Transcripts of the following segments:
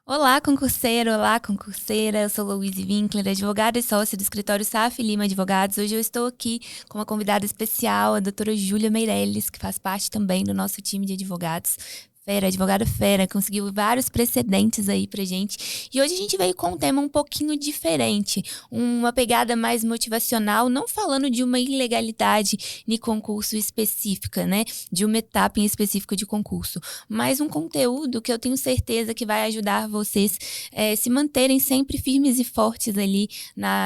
Olá, concurseiro! Olá, concurseira! Eu sou Louise Winkler, advogada e sócia do escritório Saf Lima Advogados. Hoje eu estou aqui com uma convidada especial, a doutora Júlia Meirelles, que faz parte também do nosso time de advogados. Fera, advogada fera, conseguiu vários precedentes aí pra gente. E hoje a gente veio com um tema um pouquinho diferente, uma pegada mais motivacional, não falando de uma ilegalidade de concurso específica, né? De uma etapa em específica de concurso, mas um conteúdo que eu tenho certeza que vai ajudar vocês se manterem sempre firmes e fortes ali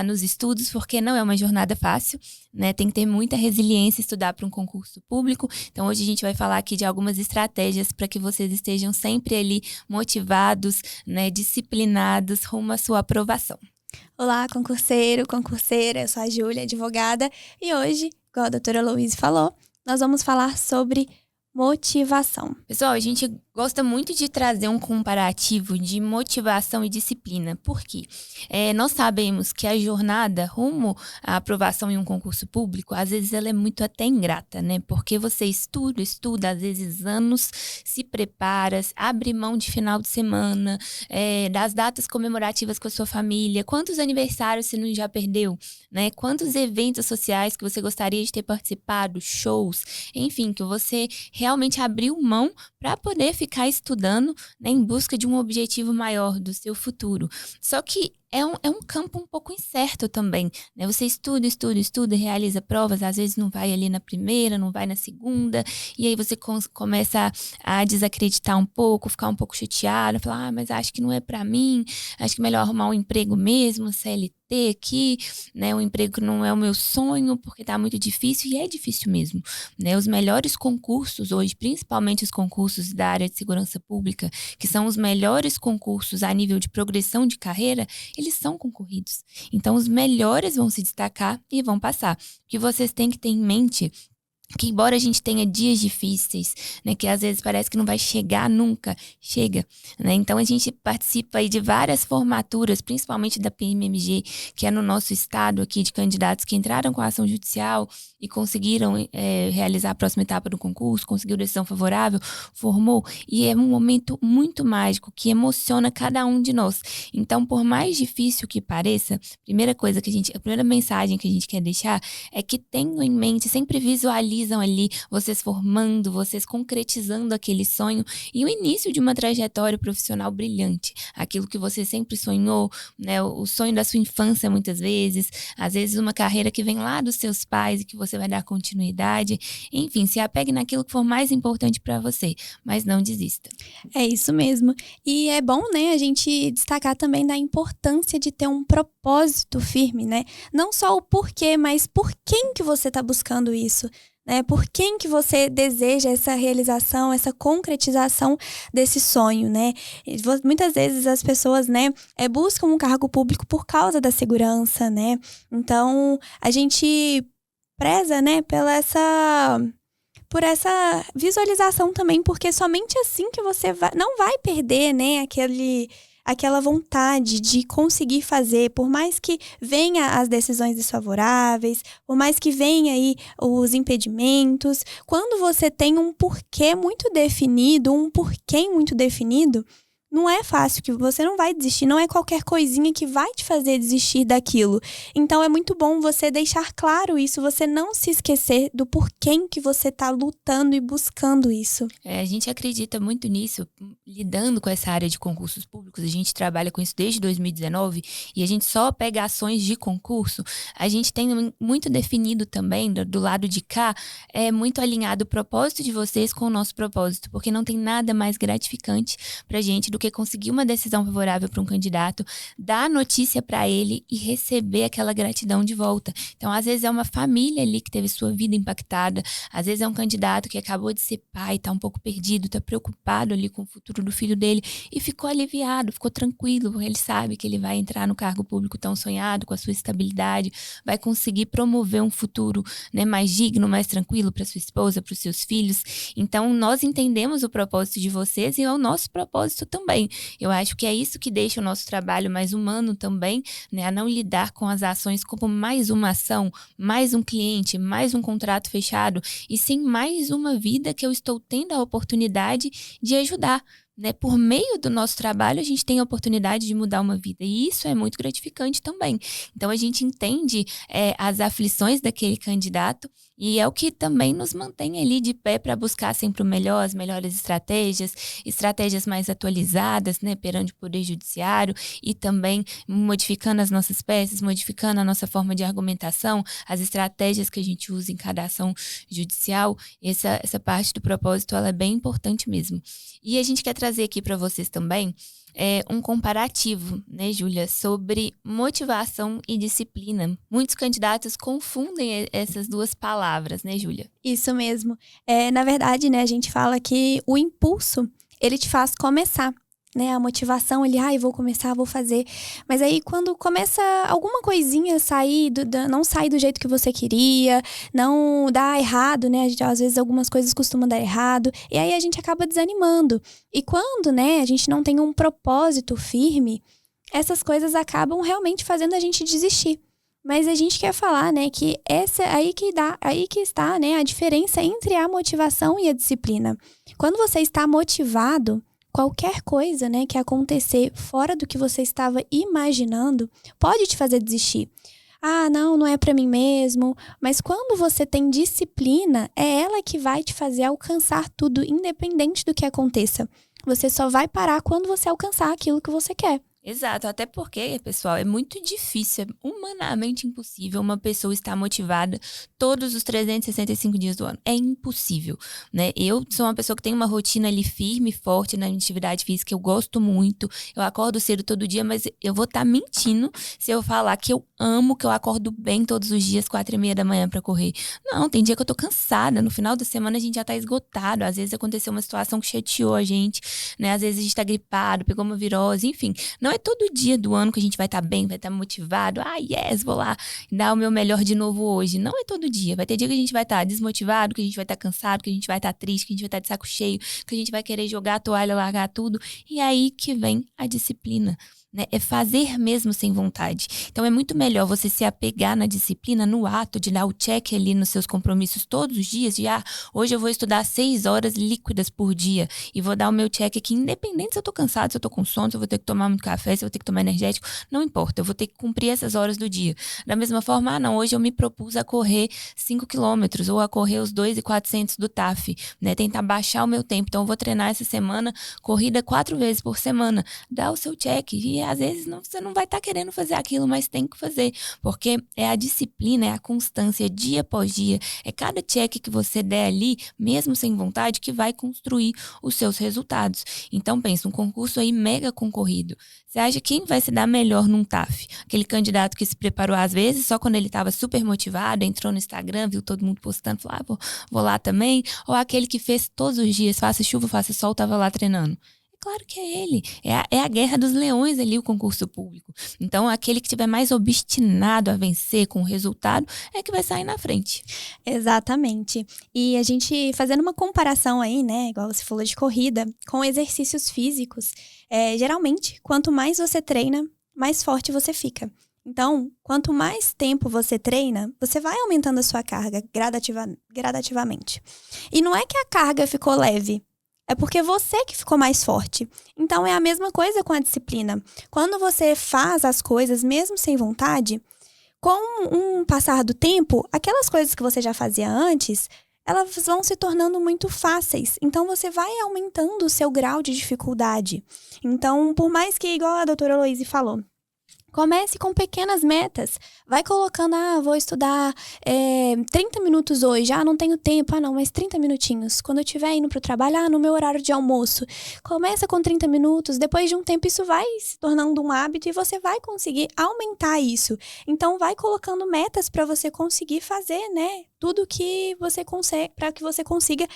nos estudos, porque não é uma jornada fácil, né? Tem que ter muita resiliência estudar para um concurso público. Então hoje a gente vai falar aqui de algumas estratégias para que vocês estejam sempre ali motivados, né, disciplinados rumo à sua aprovação. Olá, concurseiro, concurseira, eu sou a Júlia, advogada, e hoje, igual a doutora Louise falou, nós vamos falar sobre motivação. Pessoal, a gente gosta muito de trazer um comparativo de motivação e disciplina. Por quê? Nós sabemos que a jornada rumo à aprovação em um concurso público, às vezes ela é muito até ingrata, né? Porque você estuda, às vezes anos, se prepara, abre mão de final de semana, das datas comemorativas com a sua família. Quantos aniversários você não já perdeu, né? Quantos eventos sociais que você gostaria de ter participado, shows, enfim, que você realmente abriu mão para poder ficar estudando, né, em busca de um objetivo maior do seu futuro. Só que é um campo um pouco incerto também, né? Você estuda, realiza provas, às vezes não vai ali na primeira, não vai na segunda, e aí você começa a desacreditar um pouco, ficar um pouco chateado, falar, mas acho que não é para mim, acho que é melhor arrumar um emprego mesmo, CLT aqui, né? Um emprego que não é o meu sonho, porque tá muito difícil, e é difícil mesmo, né? Os melhores concursos hoje, principalmente os concursos da área de segurança pública, que são os melhores concursos a nível de progressão de carreira, eles são concorridos. Então, os melhores vão se destacar e vão passar. O que vocês têm que ter em mente que, embora a gente tenha dias difíceis, né, que às vezes parece que não vai chegar nunca, chega, né? Então a gente participa aí de várias formaturas, principalmente da PMMG, que é no nosso estado aqui, de candidatos que entraram com a ação judicial e conseguiram realizar a próxima etapa do concurso, conseguiu decisão favorável, formou, e é um momento muito mágico que emociona cada um de nós. Então, por mais difícil que pareça, a primeira mensagem que a gente quer deixar é que tenham em mente, sempre visualizem ali, vocês formando, vocês concretizando aquele sonho e o início de uma trajetória profissional brilhante. Aquilo que você sempre sonhou, né? O sonho da sua infância, muitas vezes. Às vezes uma carreira que vem lá dos seus pais e que você vai dar continuidade. Enfim, se apegue naquilo que for mais importante para você, mas não desista. É isso mesmo. E é bom, né, a gente destacar também da importância de ter um propósito firme, né? Não só o porquê, mas por quem que você está buscando isso, né? Por quem que você deseja essa realização, essa concretização desse sonho, né? Muitas vezes as pessoas, né, buscam um cargo público por causa da segurança, né? Então, a gente preza, né, por essa visualização também, porque somente assim que você não vai perder, né, aquela vontade de conseguir fazer, por mais que venha as decisões desfavoráveis, por mais que venha aí os impedimentos, quando você tem um porquê muito definido, um porquê muito definido, não é fácil, que você não vai desistir, não é qualquer coisinha que vai te fazer desistir daquilo. Então é muito bom você deixar claro isso, você não se esquecer do porquê que você está lutando e buscando isso. A gente acredita muito nisso, lidando com essa área de concursos públicos, a gente trabalha com isso desde 2019 e a gente só pega ações de concurso, a gente tem muito definido também, do lado de cá, é muito alinhado o propósito de vocês com o nosso propósito, porque não tem nada mais gratificante pra gente do que conseguir uma decisão favorável para um candidato, dar notícia para ele e receber aquela gratidão de volta. Então, às vezes é uma família ali que teve sua vida impactada, às vezes é um candidato que acabou de ser pai, tá um pouco perdido, tá preocupado ali com o futuro do filho dele e ficou aliviado, ficou tranquilo, porque ele sabe que ele vai entrar no cargo público tão sonhado, com a sua estabilidade, vai conseguir promover um futuro, né, mais digno, mais tranquilo para sua esposa, para os seus filhos. Então, nós entendemos o propósito de vocês e é o nosso propósito também. Eu acho que é isso que deixa o nosso trabalho mais humano também, né? A não lidar com as ações como mais uma ação, mais um cliente, mais um contrato fechado, e sim mais uma vida que eu estou tendo a oportunidade de ajudar, né? Por meio do nosso trabalho, a gente tem a oportunidade de mudar uma vida. E isso é muito gratificante também. Então, a gente entende as aflições daquele candidato e é o que também nos mantém ali de pé para buscar sempre o melhor, as melhores estratégias mais atualizadas, né? Perante o Poder Judiciário e também modificando as nossas peças, modificando a nossa forma de argumentação, as estratégias que a gente usa em cada ação judicial. Essa parte do propósito, ela é bem importante mesmo. E a gente quer trazer aqui para vocês também um comparativo, né, Júlia, sobre motivação e disciplina. Muitos candidatos confundem essas duas palavras, né, Júlia? Isso mesmo. Na verdade, né, a gente fala que o impulso, ele te faz começar. Né, a motivação, vou começar, vou fazer. Mas aí, quando começa alguma coisinha sair, não sair do jeito que você queria, não dá errado, né? Às vezes algumas coisas costumam dar errado. E aí a gente acaba desanimando. E quando, né, a gente não tem um propósito firme, essas coisas acabam realmente fazendo a gente desistir. Mas a gente quer falar, né, que aí que está, né, a diferença entre a motivação e a disciplina. Quando você está motivado, qualquer coisa, né, que acontecer fora do que você estava imaginando pode te fazer desistir. Não é para mim mesmo. Mas quando você tem disciplina, é ela que vai te fazer alcançar tudo, independente do que aconteça. Você só vai parar quando você alcançar aquilo que você quer. Exato, até porque, pessoal, é muito difícil, é humanamente impossível uma pessoa estar motivada todos os 365 dias do ano. É impossível, né? Eu sou uma pessoa que tem uma rotina ali firme, forte na atividade física, eu gosto muito, eu acordo cedo todo dia, mas eu vou estar mentindo se eu falar que eu amo, que eu acordo bem todos os dias, 4:30 da manhã pra correr. Não, tem dia que eu tô cansada, no final da semana a gente já tá esgotado, às vezes aconteceu uma situação que chateou a gente, né? Às vezes a gente tá gripado, pegou uma virose, enfim. Não é todo dia do ano que a gente vai estar bem, vai estar motivado. Vou lá dar o meu melhor de novo hoje. Não é todo dia. Vai ter dia que a gente vai estar desmotivado, que a gente vai estar cansado, que a gente vai estar triste, que a gente vai estar de saco cheio, que a gente vai querer jogar a toalha, largar tudo. E aí que vem a disciplina. Né? É fazer mesmo sem vontade. Então é muito melhor você se apegar na disciplina, no ato de dar o check ali nos seus compromissos todos os dias, de hoje eu vou estudar 6 horas líquidas por dia e vou dar o meu check aqui, independente se eu tô cansado, se eu tô com sono, se eu vou ter que tomar muito café, se eu vou ter que tomar energético, não importa, eu vou ter que cumprir essas horas do dia. Da mesma forma, hoje eu me propus a correr 5 quilômetros ou a correr os 2.400 do TAF, né? Tentar baixar o meu tempo. Então eu vou treinar essa semana, corrida 4 vezes por semana. Dá o seu check e às vezes você não vai estar querendo fazer aquilo, mas tem que fazer, porque é a disciplina, é a constância dia após dia, é cada check que você der ali, mesmo sem vontade, que vai construir os seus resultados. Então pensa, um concurso aí mega concorrido. Você acha quem vai se dar melhor num TAF? Aquele candidato que se preparou às vezes só quando ele estava super motivado, entrou no Instagram, viu todo mundo postando, falou, vou lá também, ou aquele que fez todos os dias, faça chuva, faça sol, estava lá treinando? Claro que é ele. É a guerra dos leões ali, o concurso público. Então, aquele que estiver mais obstinado a vencer com o resultado é que vai sair na frente. Exatamente. E a gente fazendo uma comparação aí, né, igual você falou de corrida, com exercícios físicos, geralmente, quanto mais você treina, mais forte você fica. Então, quanto mais tempo você treina, você vai aumentando a sua carga gradativamente. E não é que a carga ficou leve, é porque você que ficou mais forte. Então, é a mesma coisa com a disciplina. Quando você faz as coisas mesmo sem vontade, com um passar do tempo, aquelas coisas que você já fazia antes, elas vão se tornando muito fáceis. Então, você vai aumentando o seu grau de dificuldade. Então, por mais que, igual a doutora Heloíse falou, comece com pequenas metas. Vai colocando, vou estudar 30 minutos hoje. Não tenho tempo. Não, mas 30 minutinhos. Quando eu estiver indo para o trabalho, no meu horário de almoço. Começa com 30 minutos. Depois de um tempo, isso vai se tornando um hábito e você vai conseguir aumentar isso. Então, vai colocando metas para você conseguir fazer, né? Tudo que você consegue, para que você consiga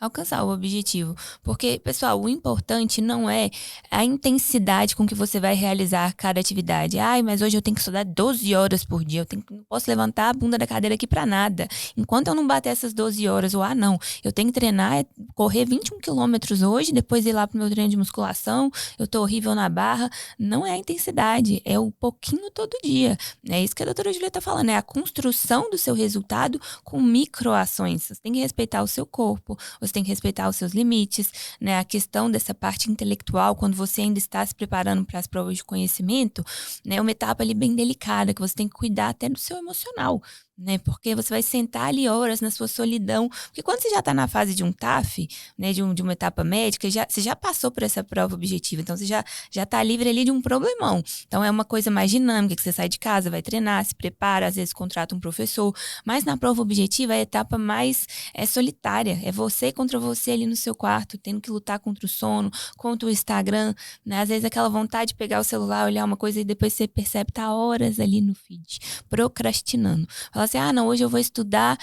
alcançar o objetivo. Porque, pessoal, o importante não é a intensidade com que você vai realizar cada atividade. Mas hoje eu tenho que estudar 12 horas por dia. Não posso levantar a bunda da cadeira aqui pra nada. Enquanto eu não bater essas 12 horas, ou não, eu tenho que treinar, correr 21 quilômetros hoje, depois ir lá pro meu treino de musculação, eu tô horrível na barra. Não é a intensidade, é o pouquinho todo dia. É isso que a doutora Júlia tá falando, é a construção do seu resultado com microações. Você tem que respeitar o seu corpo, você você tem que respeitar os seus limites, né? A questão dessa parte intelectual, quando você ainda está se preparando para as provas de conhecimento, né? É uma etapa ali bem delicada, que você tem que cuidar até do seu emocional, né? Porque você vai sentar ali horas na sua solidão. Porque quando você já está na fase de um TAF, né? De uma etapa médica, você já passou por essa prova objetiva. Então, você já está livre ali de um problemão. Então, é uma coisa mais dinâmica, que você sai de casa, vai treinar, se prepara, às vezes contrata um professor. Mas na prova objetiva, é a etapa mais solitária. É você contra você ali no seu quarto, tendo que lutar contra o sono, contra o Instagram, né? Às vezes aquela vontade de pegar o celular, olhar uma coisa e depois você percebe, tá horas ali no feed, procrastinando. Fala assim, não, hoje eu vou estudar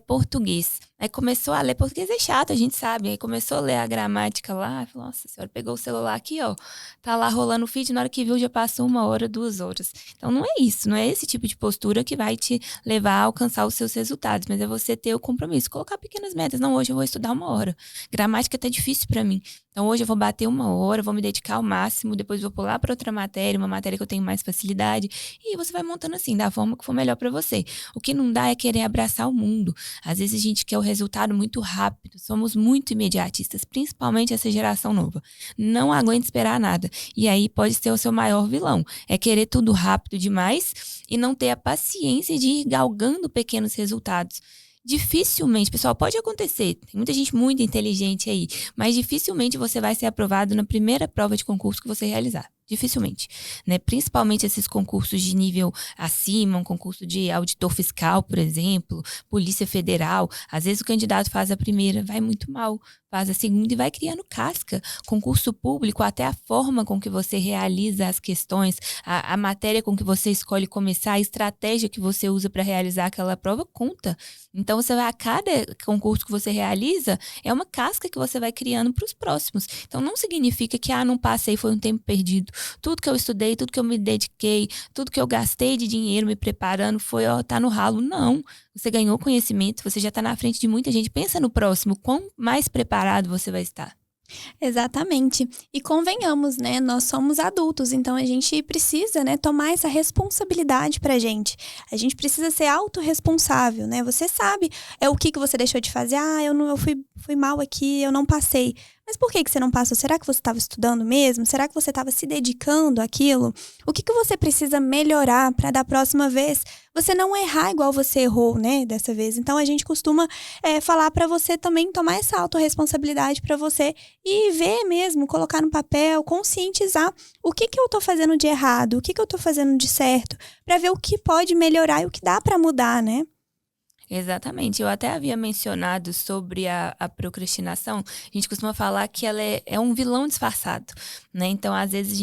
português. Aí começou a ler, português é chato, a gente sabe. Aí começou a ler a gramática lá, falou, nossa senhora, pegou o celular aqui, ó, tá lá rolando o feed, na hora que viu já passou 1 hora, 2 horas. Então não é isso, não é esse tipo de postura que vai te levar a alcançar os seus resultados, mas é você ter o compromisso, colocar pequenas metas. Não, hoje eu vou estudar 1 hora. Gramática tá difícil pra mim. Então hoje eu vou bater 1 hora, vou me dedicar ao máximo, depois vou pular para outra matéria, uma matéria que eu tenho mais facilidade, e você vai montando assim, da forma que for melhor para você. O que não dá é querer abraçar o mundo. Às vezes a gente quer o resultado muito rápido, somos muito imediatistas, principalmente essa geração nova. Não aguenta esperar nada. E aí pode ser o seu maior vilão. É querer tudo rápido demais e não ter a paciência de ir galgando pequenos resultados. Dificilmente, pessoal, pode acontecer, tem muita gente muito inteligente aí, mas dificilmente você vai ser aprovado na primeira prova de concurso que você realizar. Dificilmente, né? Principalmente esses concursos de nível acima, um concurso de auditor fiscal, por exemplo, Polícia Federal. Às vezes o candidato faz a primeira, vai muito mal, faz a segunda e vai criando casca. Concurso público, até a forma com que você realiza as questões, a matéria com que você escolhe começar, a estratégia que você usa para realizar aquela prova conta. Então, você vai, a cada concurso que você realiza, é uma casca que você vai criando para os próximos. Então, não significa que, não passei, foi um tempo perdido. Tudo que eu estudei, tudo que eu me dediquei, tudo que eu gastei de dinheiro me preparando foi, tá no ralo. Não. Você ganhou conhecimento, você já está na frente de muita gente. Pensa no próximo, quão mais preparado você vai estar. Exatamente. E convenhamos, né? Nós somos adultos, então a gente precisa, né, tomar essa responsabilidade pra gente. A gente precisa ser autorresponsável, né? Você sabe o que você deixou de fazer. Eu fui mal aqui, eu não passei. Mas por que você não passou? Será que você estava estudando mesmo? Será que você estava se dedicando àquilo? O que você precisa melhorar para da próxima vez você não errar igual você errou, né, dessa vez? Então, a gente costuma falar para você também tomar essa autorresponsabilidade para você e ver mesmo, colocar no papel, conscientizar o que eu tô fazendo de errado, o que eu tô fazendo de certo, para ver o que pode melhorar e o que dá para mudar, né? Exatamente. Eu até havia mencionado sobre a procrastinação. A gente costuma falar que ela é um vilão disfarçado, né? Então, às vezes,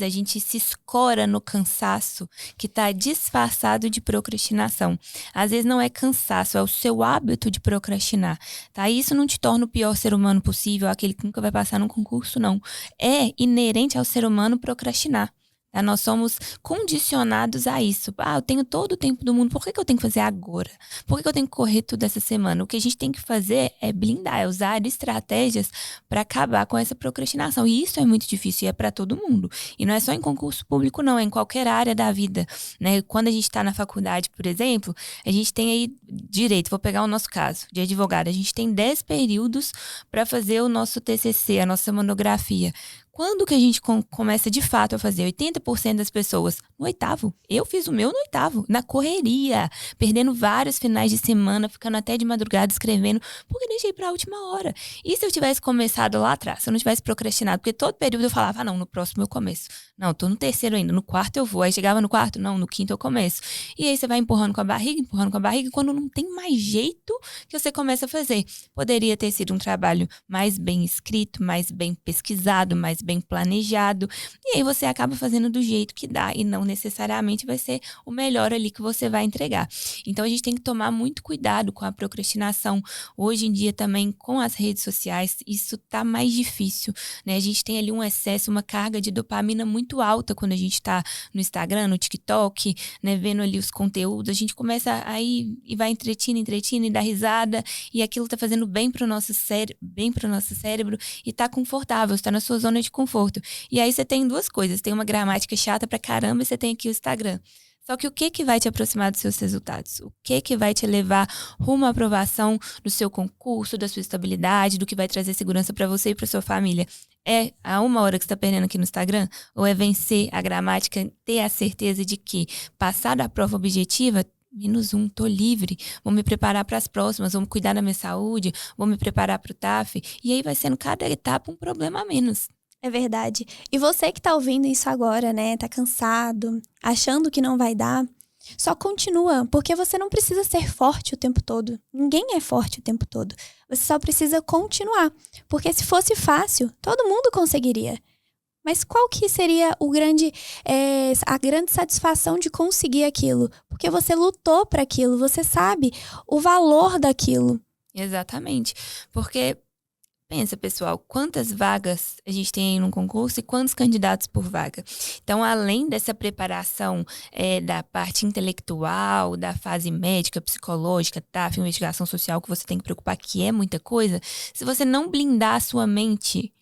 a gente se escora no cansaço que está disfarçado de procrastinação. Às vezes não é cansaço, é o seu hábito de procrastinar, tá? Isso não te torna o pior ser humano possível, aquele que nunca vai passar num concurso, não. É inerente ao ser humano procrastinar. Tá? Nós somos condicionados a isso. Eu tenho todo o tempo do mundo, por que eu tenho que fazer agora? Por que eu tenho que correr tudo essa semana? O que a gente tem que fazer é blindar, é usar estratégias para acabar com essa procrastinação. E isso é muito difícil e é para todo mundo. E não é só em concurso público, não, é em qualquer área da vida, né? Quando a gente está na faculdade, por exemplo, a gente tem aí direito, vou pegar o nosso caso de advogado, a gente tem 10 períodos para fazer o nosso TCC, a nossa monografia. Quando que a gente começa de fato a fazer? 80% das pessoas no 8º. Eu fiz o meu no 8º, na correria, perdendo vários finais de semana, ficando até de madrugada escrevendo, porque deixei para a última hora. E se eu tivesse começado lá atrás, se eu não tivesse procrastinado, porque todo período eu falava, não, no próximo eu começo. Não, tô no 3º ainda, no 4º eu vou. Aí chegava no 4º, não, no 5º eu começo. E aí você vai empurrando com a barriga, e quando não tem mais jeito que você começa a fazer. Poderia ter sido um trabalho mais bem escrito, mais bem pesquisado, mais bem planejado, e aí você acaba fazendo do jeito que dá e não necessariamente vai ser o melhor ali que você vai entregar. Então a gente tem que tomar muito cuidado com a procrastinação. Hoje em dia também com as redes sociais isso tá mais difícil, né? A gente tem ali um excesso, uma carga de dopamina muito alta quando a gente tá no Instagram, no TikTok, né, vendo ali os conteúdos, a gente começa aí e vai entretindo e dá risada, e aquilo tá fazendo bem pro nosso cérebro e tá confortável, está na sua zona de conforto. E aí você tem duas coisas, tem uma gramática chata pra caramba e você tem aqui o Instagram. Só que o que vai te aproximar dos seus resultados? O que vai te levar rumo à aprovação do seu concurso, da sua estabilidade, do que vai trazer segurança para você e para sua família? É a 1 hora que você está perdendo aqui no Instagram? Ou é vencer a gramática, ter a certeza de que passar da prova objetiva, -1, tô livre, vou me preparar para as próximas, vou cuidar da minha saúde, vou me preparar para o TAF, e aí vai sendo cada etapa um problema a menos. É verdade. E você que tá ouvindo isso agora, né? Tá cansado, achando que não vai dar, só continua, porque você não precisa ser forte o tempo todo. Ninguém é forte o tempo todo. Você só precisa continuar. Porque se fosse fácil, todo mundo conseguiria. Mas qual que seria a grande satisfação de conseguir aquilo? Porque você lutou para aquilo, você sabe o valor daquilo. Exatamente. Porque pensa, pessoal, quantas vagas a gente tem aí no concurso e quantos candidatos por vaga. Então, além dessa preparação da parte intelectual, da fase médica, psicológica, TAF, investigação social, que você tem que preocupar, que é muita coisa, se você não blindar a sua mente,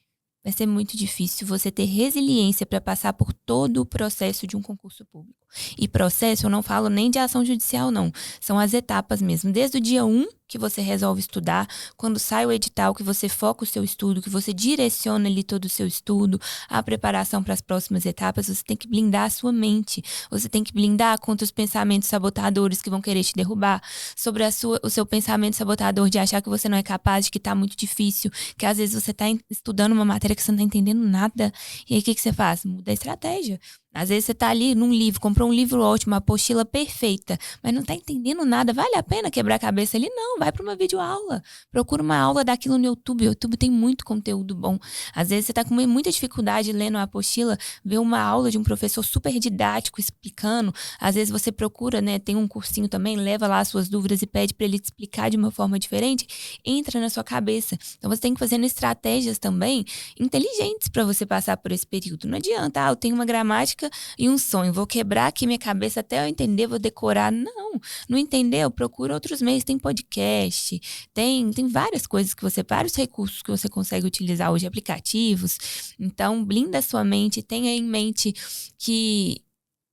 vai ser muito difícil você ter resiliência para passar por todo o processo de um concurso público. E processo, eu não falo nem de ação judicial, não. São as etapas mesmo. Desde o dia 1 que você resolve estudar, quando sai o edital, que você foca o seu estudo, que você direciona ali todo o seu estudo, a preparação para as próximas etapas, você tem que blindar a sua mente. Você tem que blindar contra os pensamentos sabotadores que vão querer te derrubar, sobre o seu pensamento sabotador de achar que você não é capaz, de que está muito difícil, que às vezes você está estudando uma matéria que você não está entendendo nada. E aí o que você faz? Muda a estratégia. Às vezes você tá ali num livro, comprou um livro ótimo, uma apostila perfeita, mas não tá entendendo nada. Vale a pena quebrar a cabeça ali? Não, vai para uma videoaula. Procura uma aula daquilo no YouTube. O YouTube tem muito conteúdo bom. Às vezes você tá com muita dificuldade lendo a apostila, vê uma aula de um professor super didático explicando. Às vezes você procura, né, tem um cursinho também, leva lá as suas dúvidas e pede para ele te explicar de uma forma diferente. Entra na sua cabeça. Então você tem que fazer estratégias também inteligentes para você passar por esse período. Não adianta, eu tenho uma gramática e um sonho, vou quebrar aqui minha cabeça até eu entender, vou decorar. Não entendeu? Procura outros meios, tem podcast, tem várias coisas vários recursos que você consegue utilizar hoje, aplicativos. Então, blinda a sua mente, tenha em mente que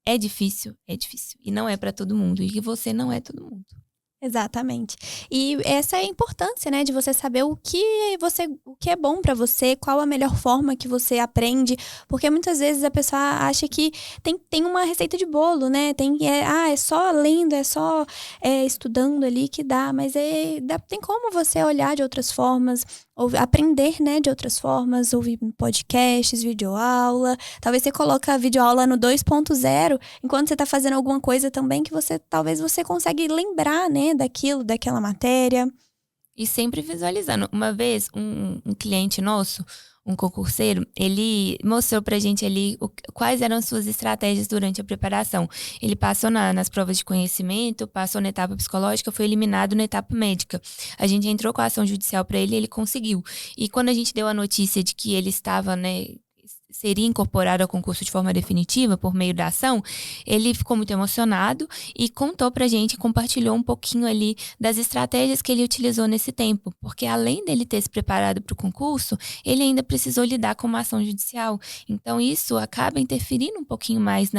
é difícil, e não é para todo mundo, e que você não é todo mundo. Exatamente. E essa é a importância, né, de você saber o que é bom pra você, qual a melhor forma que você aprende, porque muitas vezes a pessoa acha que tem uma receita de bolo, né, é só lendo, é só estudando ali que dá, mas tem como você olhar de outras formas, aprender, né, de outras formas, ouvir podcasts, videoaula. Talvez você coloque a videoaula no 2.0, enquanto você tá fazendo alguma coisa também que talvez você consegue lembrar, né, daquela matéria. E sempre visualizando. Uma vez, um cliente nosso, um concurseiro, ele mostrou pra gente ali quais eram as suas estratégias durante a preparação. Ele passou nas provas de conhecimento, passou na etapa psicológica, foi eliminado na etapa médica. A gente entrou com a ação judicial pra ele e ele conseguiu. E quando a gente deu a notícia de que ele estava, né, seria incorporado ao concurso de forma definitiva por meio da ação, ele ficou muito emocionado e contou pra gente, compartilhou um pouquinho ali das estratégias que ele utilizou nesse tempo, porque além dele ter se preparado para o concurso, ele ainda precisou lidar com uma ação judicial. Então isso acaba interferindo um pouquinho mais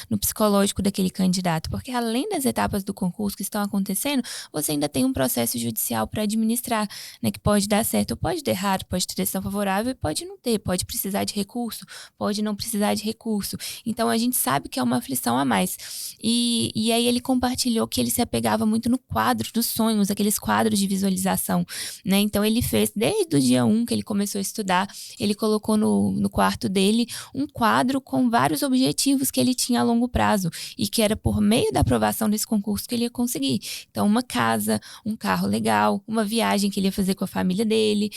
no psicológico daquele candidato, porque além das etapas do concurso que estão acontecendo, você ainda tem um processo judicial para administrar, né, que pode dar certo ou pode dar errado, pode ter decisão favorável e pode não ter, pode precisar de recurso, pode não precisar de recurso. Então, a gente sabe que é uma aflição a mais. E aí ele compartilhou que ele se apegava muito no quadro dos sonhos, aqueles quadros de visualização, né? Então, ele fez, desde o dia 1 que ele começou a estudar, ele colocou no quarto dele um quadro com vários objetivos que ele tinha a longo prazo e que era por meio da aprovação desse concurso que ele ia conseguir. Então, uma casa, um carro legal, uma viagem que ele ia fazer com a família dele,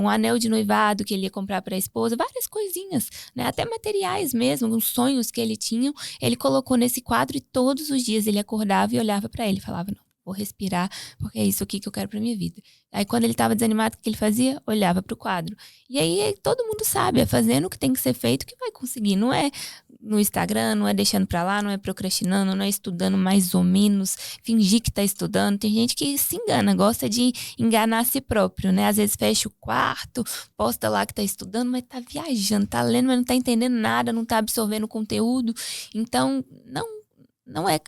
um anel de noivado que ele ia comprar para a esposa, várias coisinhas, né? Até materiais mesmo, uns sonhos que ele tinha, ele colocou nesse quadro e todos os dias ele acordava e olhava para ele e falava, não, vou respirar, porque é isso aqui que eu quero pra minha vida. Aí quando ele estava desanimado, o que ele fazia? Olhava pro quadro. E aí todo mundo sabe, é fazendo o que tem que ser feito que vai conseguir. Não é no Instagram, não é deixando pra lá, não é procrastinando, não é estudando mais ou menos, fingir que tá estudando. Tem gente que se engana, gosta de enganar a si próprio, né? Às vezes fecha o quarto, posta lá que tá estudando, mas tá viajando, tá lendo, mas não tá entendendo nada, não tá absorvendo o conteúdo. Então, não é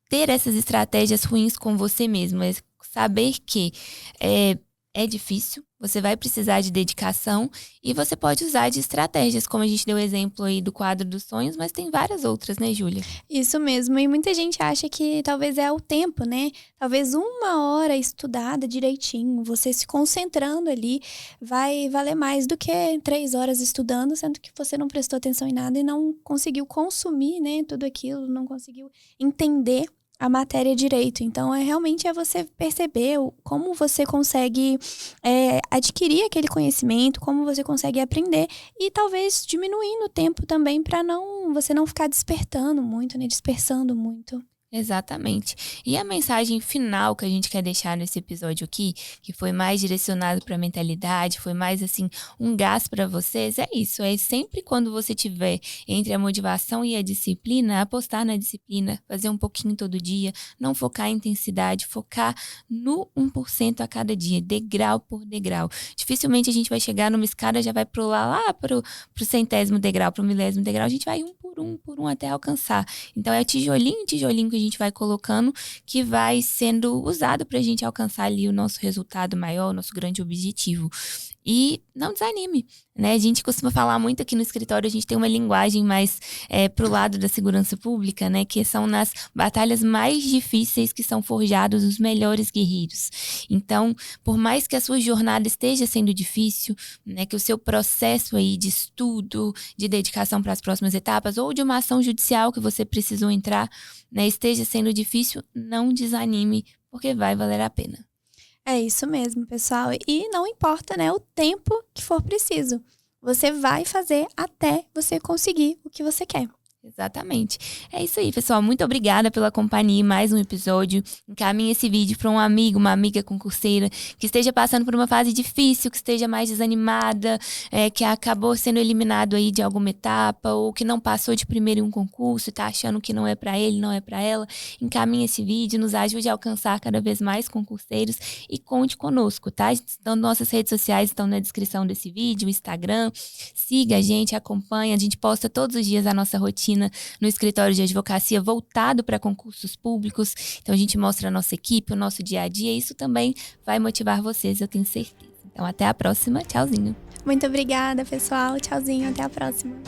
ter essas estratégias ruins com você mesmo, é saber que é difícil, você vai precisar de dedicação e você pode usar de estratégias, como a gente deu o exemplo aí do quadro dos sonhos, mas tem várias outras, né, Júlia? Isso mesmo, e muita gente acha que talvez é o tempo, né? Talvez 1 hora estudada direitinho, você se concentrando ali, vai valer mais do que 3 horas estudando, sendo que você não prestou atenção em nada e não conseguiu consumir, né, tudo aquilo, não conseguiu entender a matéria direito. Então, realmente você perceber como você consegue adquirir aquele conhecimento, como você consegue aprender e talvez diminuindo o tempo também para você não ficar despertando muito, né? Dispersando muito. Exatamente. E a mensagem final que a gente quer deixar nesse episódio aqui, que foi mais direcionado para a mentalidade, foi mais assim um gás para vocês, é isso. É sempre quando você tiver entre a motivação e a disciplina, apostar na disciplina, fazer um pouquinho todo dia, não focar em intensidade, focar no 1% a cada dia, degrau por degrau. Dificilmente a gente vai chegar numa escada, já vai pular lá pro 100º degrau, pro 1000º degrau, a gente vai por um até alcançar. Então é tijolinho em tijolinho que a gente vai colocando, que vai sendo usado para a gente alcançar ali o nosso resultado maior, o nosso grande objetivo. E não desanime, né? A gente costuma falar muito aqui no escritório, a gente tem uma linguagem mais pro lado da segurança pública, né? Que são nas batalhas mais difíceis que são forjados os melhores guerreiros. Então, por mais que a sua jornada esteja sendo difícil, né? Que o seu processo aí de estudo, de dedicação para as próximas etapas, ou de uma ação judicial que você precisou entrar, né? Esteja sendo difícil, não desanime, porque vai valer a pena. É isso mesmo, pessoal. E não importa, né, o tempo que for preciso. Você vai fazer até você conseguir o que você quer. Exatamente. É isso aí, pessoal. Muito obrigada pela companhia em mais um episódio. Encaminhe esse vídeo para um amigo, uma amiga concurseira que esteja passando por uma fase difícil, que esteja mais desanimada, que acabou sendo eliminado aí de alguma etapa ou que não passou de primeiro em um concurso e está achando que não é para ele, não é para ela. Encaminhe esse vídeo, nos ajude a alcançar cada vez mais concurseiros e conte conosco, tá? Então, nossas redes sociais estão na descrição desse vídeo, o Instagram. Siga a gente, acompanha. A gente posta todos os dias a nossa rotina no escritório de advocacia voltado para concursos públicos. Então a gente mostra a nossa equipe, o nosso dia a dia, e isso também vai motivar vocês, eu tenho certeza. Então até a próxima, tchauzinho. Muito obrigada, pessoal. Tchauzinho, até a próxima.